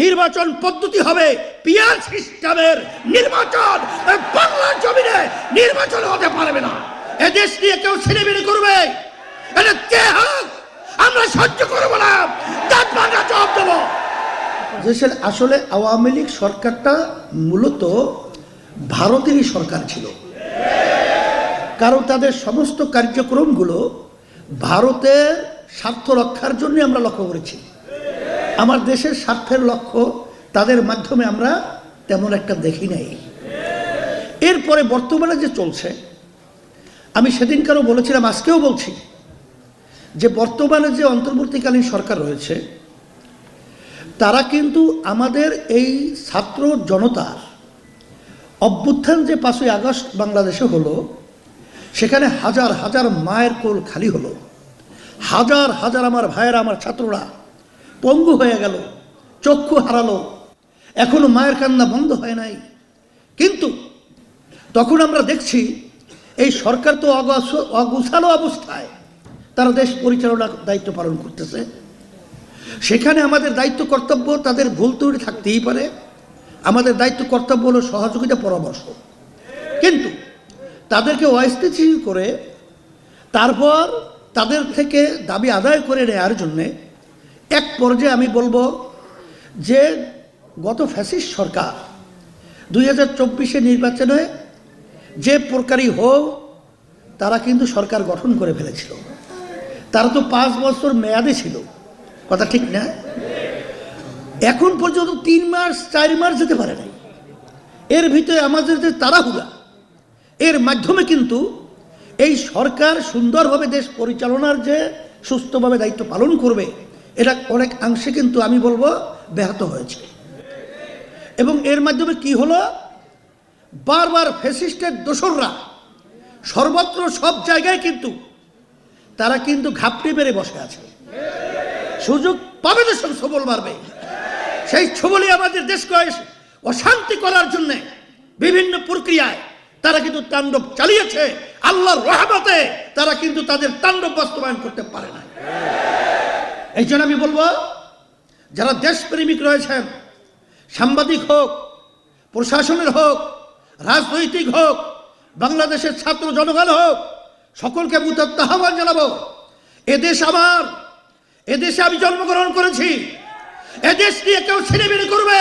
নির্বাচন পদ্ধতি হবে পিয়ার সিস্টেমের নির্বাচন। বাংলার জমিনে নির্বাচন হতে পারবে না। এদেশ নিয়ে কেউ ছিনিমিনি করবে, এটা কে হোক আমরা সহ্য করব না, দাঁত ভাঙা জবাব দেব। দেশের আসলে আওয়ামী লীগ সরকারটা মূলত ভারতেরই সরকার ছিল, কারণ তাদের সমস্ত কার্যক্রমগুলো ভারতের স্বার্থ রক্ষার জন্য আমরা লক্ষ্য করেছি। আমার দেশের স্বার্থের লক্ষ্য তাদের মাধ্যমে আমরা তেমন একটা দেখি নাই। এরপরে বর্তমানে যে চলছে, আমি সেদিনকারও বলেছিলাম, আজকেও বলছি যে বর্তমানে যে অন্তর্বর্তীকালীন সরকার রয়েছে তারা কিন্তু আমাদের এই ছাত্র জনতার অভ্যুত্থান যে 5ই আগস্ট বাংলাদেশে হলো, সেখানে হাজার হাজার মায়ের কোল খালি হলো, হাজার হাজার আমার ভাইয়েরা, আমার ছাত্ররা পঙ্গু হয়ে গেল, চক্ষু হারালো, এখনো মায়ের কান্না বন্ধ হয় নাই। কিন্তু তখন আমরা দেখছি এই সরকার তো অগুছালো অবস্থায় তারা দেশ পরিচালনার দায়িত্ব পালন করতেছে। সেখানে আমাদের দায়িত্ব কর্তব্য, তাদের ভুল ত্রুটি থাকতেই পারে, আমাদের দায়িত্ব কর্তব্য হলো সহযোগিতা পরামর্শ। কিন্তু তাদেরকে অস্থিতিশীল করে তারপর তাদের থেকে দাবি আদায় করে নেওয়ার জন্যে এক পর্যায়ে আমি বলবো যে গত ফ্যাসিস্ট সরকার 2024 নির্বাচনে যে প্রকারই হোক তারা কিন্তু সরকার গঠন করে ফেলেছিল। তারা তো 5 বছর মেয়াদে ছিল, কথা ঠিক না? এখন পর্যন্ত 3 মাস 4 মাস যেতে পারে নাই। এর ভিতরে আমাদের যে তাড়াহুড়া, এর মাধ্যমে কিন্তু এই সরকার সুন্দরভাবে দেশ পরিচালনার যে সুস্থভাবে দায়িত্ব পালন করবে, এটা অনেক অংশে কিন্তু আমি বলবো ব্যাহত হয়েছে। এবং এর মাধ্যমে কি হলো, বারবার ফ্যাসিস্টের দোসররা সর্বত্র সব জায়গায় কিন্তু তারা কিন্তু ঘাপটি মেরে বসে আছে। সুযোগ পাবে দেশের সবল মারবে, সেই ছবলই আমাদের দেশকে অশান্তি করার জন্য বিভিন্ন প্রক্রিয়ায় তারা কিন্তু তাণ্ডব চালিয়েছে। আল্লাহর রহমতে তারা কিন্তু তাদের তাণ্ডব বাস্তবায়ন করতে পারে না। এই জন্য আমি বলবো, যারা দেশপ্রেমিক রয়েছেন, সাংবাদিক হোক, প্রশাসনের হোক, রাজনৈতিক হোক, বাংলাদেশের ছাত্র জনগণ হোক, সকলকে মুতাত্তা আহ্বান জানাবো, এদেশ আমার, এদেশে আমি জন্মগ্রহণ করেছি, এদেশ নিয়ে কেউ ছিনিমিনি করবে,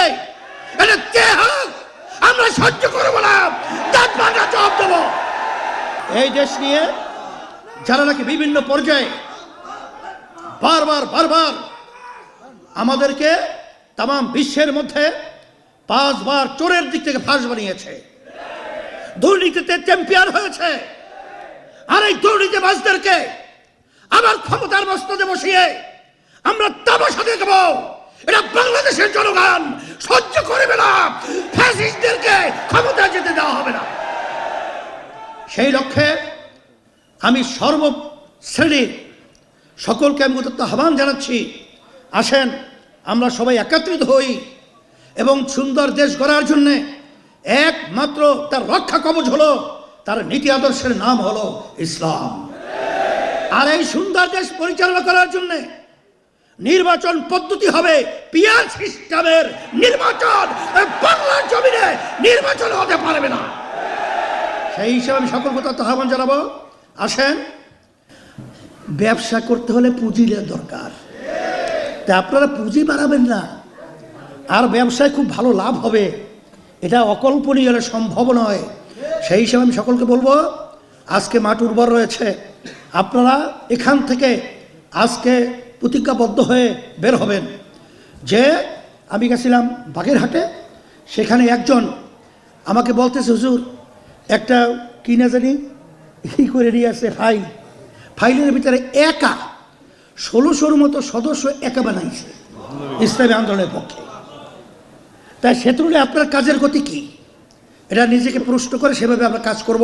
এটা কে হোক আমরা সহ্য করবো না, দাঁত ভাঙা জবাব দেব। এই দেশ নিয়ে যারা নাকি বিভিন্ন পর্যায়ে বারবার আমাদেরকে তাম বিশ্বের মধ্যে 5 বার চোরের দিক থেকে ফাঁস বানিয়েছে, দুর্নীতিতে চ্যাম্পিয়ন হয়েছে, আর এই দুর্নীতিবাজদেরকে আবার ক্ষমতার মস্তদে বসিয়ে আমরা তামাশা দেখব, এটা বাংলাদেশের জনগণ সহ্য করবে না। ফ্যাসিস্টদেরকে ক্ষমতা যেতে দেওয়া হবে না। সেই লক্ষ্যে আমি সর্বশ্রেণীর সকলকে আমি আহ্বান জানাচ্ছি, আসেন আমরা সবাই একত্রিত হই এবং সুন্দর দেশ গড়ার জন্যে একমাত্র তার রক্ষা কবচ হলো তার নীতি আদর্শের নাম হলো ইসলাম। আর এই সুন্দর দেশ পরিচালনা করার জন্যে নির্বাচন পদ্ধতি হবে পিয়ার সিস্টেমের নির্বাচন। বাংলার জমিনে নির্বাচন হতে পারবে না। সেই হিসাবে আমি সকলকে আহ্বান জানাবো, আসেন, ব্যবসা করতে হলে পুঁজি দরকার, তা আপনারা পুঁজি বাড়াবেন না, আর ব্যবসায় খুব ভালো লাভ হবে, এটা অকল্পনীয়, সম্ভব নয়। সেই হিসাবে আমি সকলকে বলবো, আজকে মাঠ উর্বর রয়েছে, আপনারা এখান থেকে আজকে প্রতিজ্ঞাবদ্ধ হয়ে বের হবেন। যে আমি গেছিলাম বাগেরহাটে, সেখানে একজন আমাকে বলতেছে, হুজুর একটা কি না জানি ই করে নিয়ে আসে ফাইলের ভিতরে একা 1600-র মতো সদস্য একা বানাইছে ইসলামী আন্দোলনের পক্ষে। তাই সে তুলনায় আপনার কাজের গতি কি, এটা নিজেকে প্রশ্ন করে সেভাবে আমরা কাজ করব।